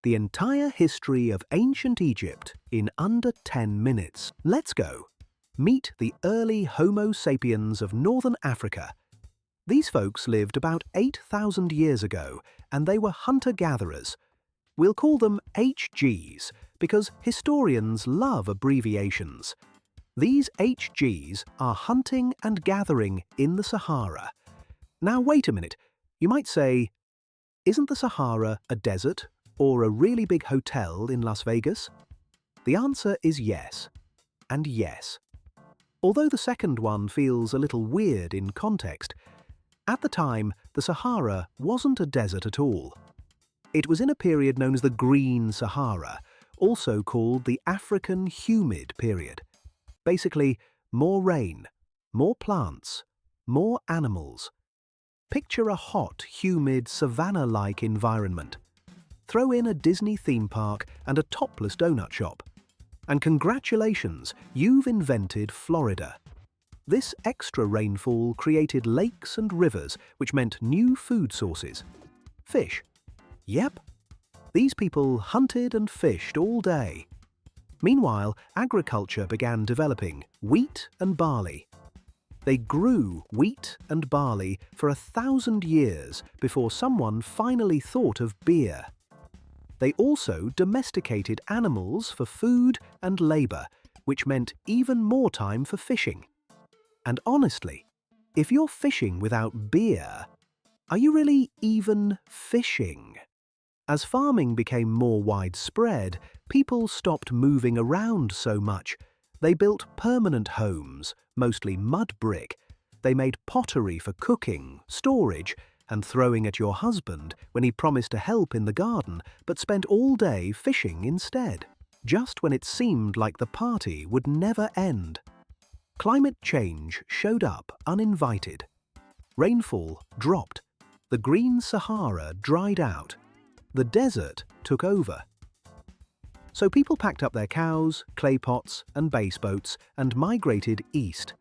The entire history of ancient Egypt in under 10 minutes. Let's go. Meet the early Homo sapiens of northern Africa. These folks lived about 8,000 years ago, and they were hunter-gatherers. We'll call them HGs because historians love abbreviations. These HGs are hunting and gathering in the Sahara. Now wait a minute, you might say, isn't the Sahara a desert or a really big hotel in Las Vegas? The answer is yes, and yes. Although the second one feels a little weird in context, at the time the Sahara wasn't a desert at all. It was in a period known as the Green Sahara, also called the African Humid Period. Basically, more rain, more plants, more animals. Picture a hot, humid, savanna-like environment. Throw in a Disney theme park and a topless donut shop. And congratulations, you've invented Florida. This extra rainfall created lakes and rivers, which meant new food sources. Fish. Yep. These people hunted and fished all day. Meanwhile, agriculture began developing wheat and barley. They grew wheat and barley for 1,000 years before someone finally thought of beer. They also domesticated animals for food and labor, which meant even more time for fishing. And honestly, if you're fishing without beer, are you really even fishing? As farming became more widespread, people stopped moving around so much. They built permanent homes, mostly mud brick. They made pottery for cooking, storage, and throwing at your husband when he promised to help in the garden but spent all day fishing instead, just when it seemed like the party would never end. Climate change showed up uninvited. Rainfall dropped. The Green Sahara dried out. The desert took over. So people packed up their cows, clay pots, and base boats and migrated east.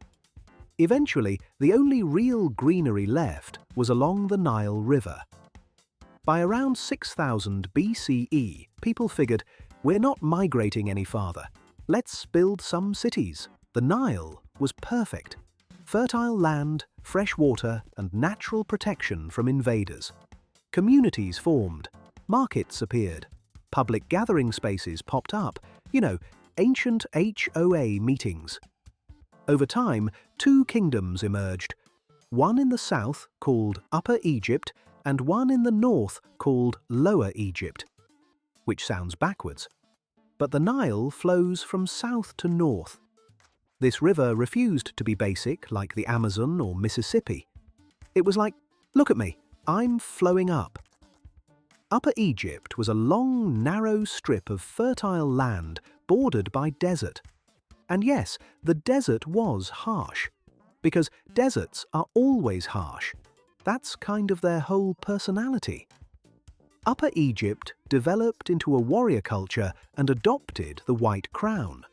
Eventually, the only real greenery left was along the Nile River. By around 6000 BCE, people figured, we're not migrating any farther. Let's build some cities. The Nile was perfect. Fertile land, fresh water, and natural protection from invaders. Communities formed. Markets appeared. Public gathering spaces popped up. Ancient HOA meetings. Over time, two kingdoms emerged. One in the south called Upper Egypt and one in the north called Lower Egypt. Which sounds backwards. But the Nile flows from south to north. This river refused to be basic like the Amazon or Mississippi. It was like, look at me, I'm flowing up. Upper Egypt was a long, narrow strip of fertile land bordered by desert. And yes, the desert was harsh. Because deserts are always harsh. That's kind of their whole personality. Upper Egypt developed into a warrior culture and adopted the white crown.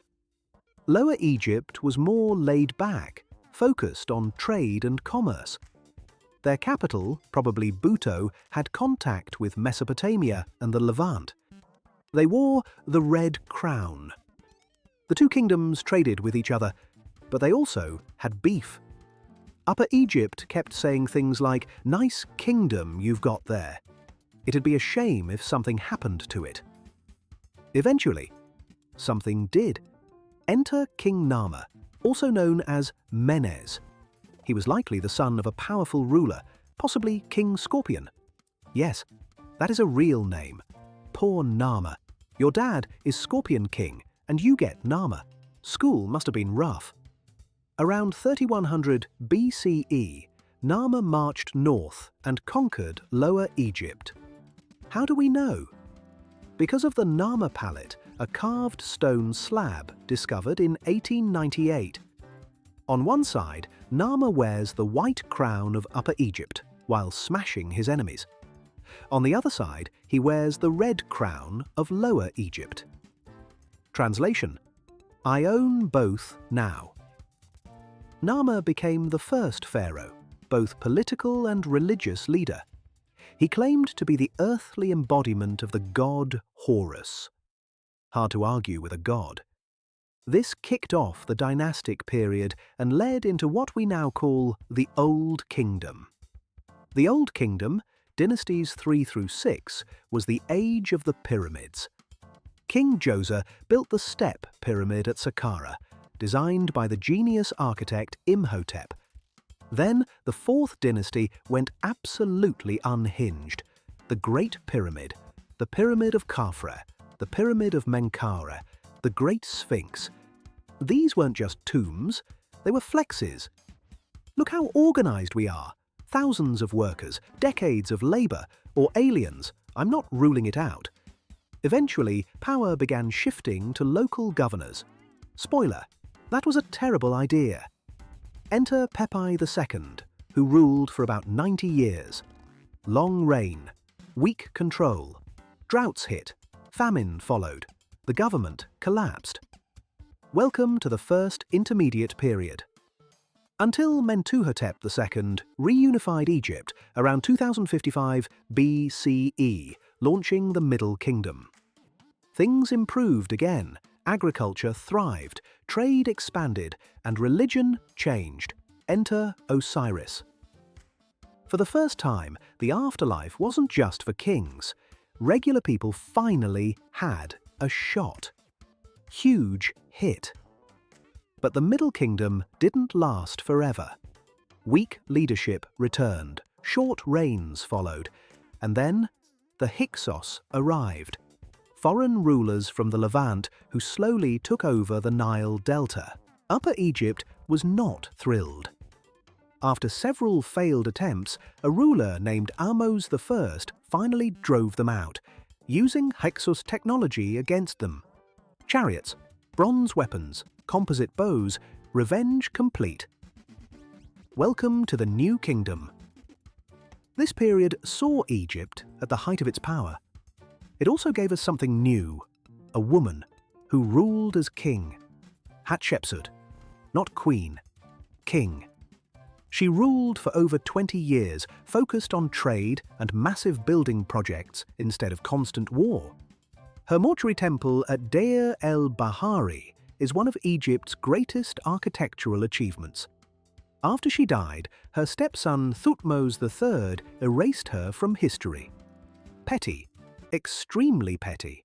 Lower Egypt was more laid back, focused on trade and commerce. Their capital, probably Buto, had contact with Mesopotamia and the Levant. They wore the red crown. The two kingdoms traded with each other, but they also had beef. Upper Egypt kept saying things like, "Nice kingdom you've got there." It'd be a shame if something happened to it. Eventually, something did. Enter King Nama, also known as Menes. He was likely the son of a powerful ruler, possibly King Scorpion. Yes, that is a real name. Poor Nama. Your dad is Scorpion King, and you get Nama. School must have been rough. Around 3100 BCE, Nama marched north and conquered Lower Egypt. How do we know? Because of the Nama palette, a carved stone slab discovered in 1898. On one side, Nama wears the white crown of Upper Egypt while smashing his enemies. On the other side, he wears the red crown of Lower Egypt. Translation: I own both now. Nama became the first pharaoh, both political and religious leader. He claimed to be the earthly embodiment of the god Horus. Hard to argue with a god. This kicked off the dynastic period and led into what we now call the Old Kingdom. The Old Kingdom, dynasties 3 through 6, was the age of the pyramids. King Djoser built the Step Pyramid at Saqqara, designed by the genius architect Imhotep. Then the 4th dynasty went absolutely unhinged. The Great Pyramid, the Pyramid of Khafre, the Pyramid of Menkaure, the Great Sphinx. These weren't just tombs, they were flexes. Look how organized we are. Thousands of workers, decades of labor, or aliens, I'm not ruling it out. Eventually, power began shifting to local governors. Spoiler, that was a terrible idea. Enter Pepi II, who ruled for about 90 years. Long reign, weak control, droughts hit, famine followed, the government collapsed. Welcome to the First Intermediate Period. Until Mentuhotep II reunified Egypt around 2055 BCE, launching the Middle Kingdom. Things improved again, agriculture thrived, trade expanded, and religion changed. Enter Osiris. For the first time, the afterlife wasn't just for kings. Regular people finally had a shot. Huge hit. But the Middle Kingdom didn't last forever. Weak leadership returned, short reigns followed, and then the Hyksos arrived. Foreign rulers from the Levant who slowly took over the Nile Delta. Upper Egypt was not thrilled. After several failed attempts, a ruler named Ahmose I finally drove them out, using Hyksos technology against them. Chariots, bronze weapons, composite bows, revenge complete. Welcome to the New Kingdom. This period saw Egypt at the height of its power. It also gave us something new, a woman who ruled as king. Hatshepsut, not queen, king. She ruled for over 20 years, focused on trade and massive building projects instead of constant war. Her mortuary temple at Deir el-Bahari is one of Egypt's greatest architectural achievements. After she died, her stepson Thutmose III erased her from history. Petty, extremely petty.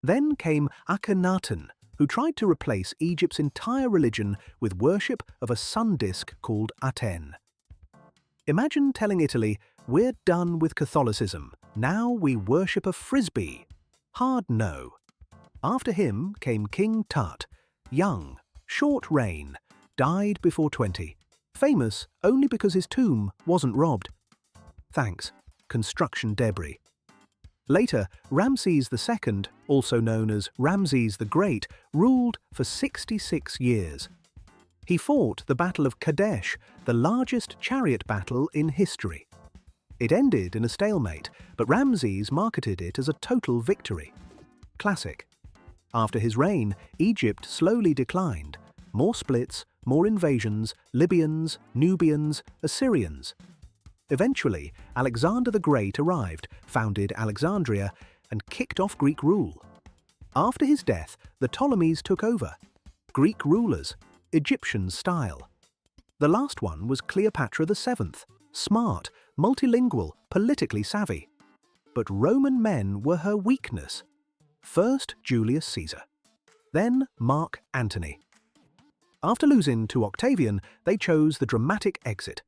Then came Akhenaten, who tried to replace Egypt's entire religion with worship of a sun disk called Aten. Imagine telling Italy, we're done with Catholicism, now we worship a frisbee. Hard no. After him came King Tut, young, short reign, died before 20, famous only because his tomb wasn't robbed. Thanks, construction debris. Later, Ramses II, also known as Ramses the Great, ruled for 66 years. He fought the Battle of Kadesh, the largest chariot battle in history. It ended in a stalemate, but Ramses marketed it as a total victory. Classic. After his reign, Egypt slowly declined. More splits, more invasions, Libyans, Nubians, Assyrians. Eventually, Alexander the Great arrived, founded Alexandria, and kicked off Greek rule. After his death, the Ptolemies took over. Greek rulers, Egyptian style. The last one was Cleopatra VII, smart, multilingual, politically savvy. But Roman men were her weakness. First Julius Caesar, then Mark Antony. After losing to Octavian, they chose the dramatic exit.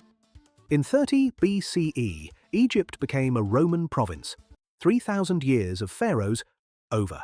In 30 BCE, Egypt became a Roman province. 3,000 years of pharaohs over.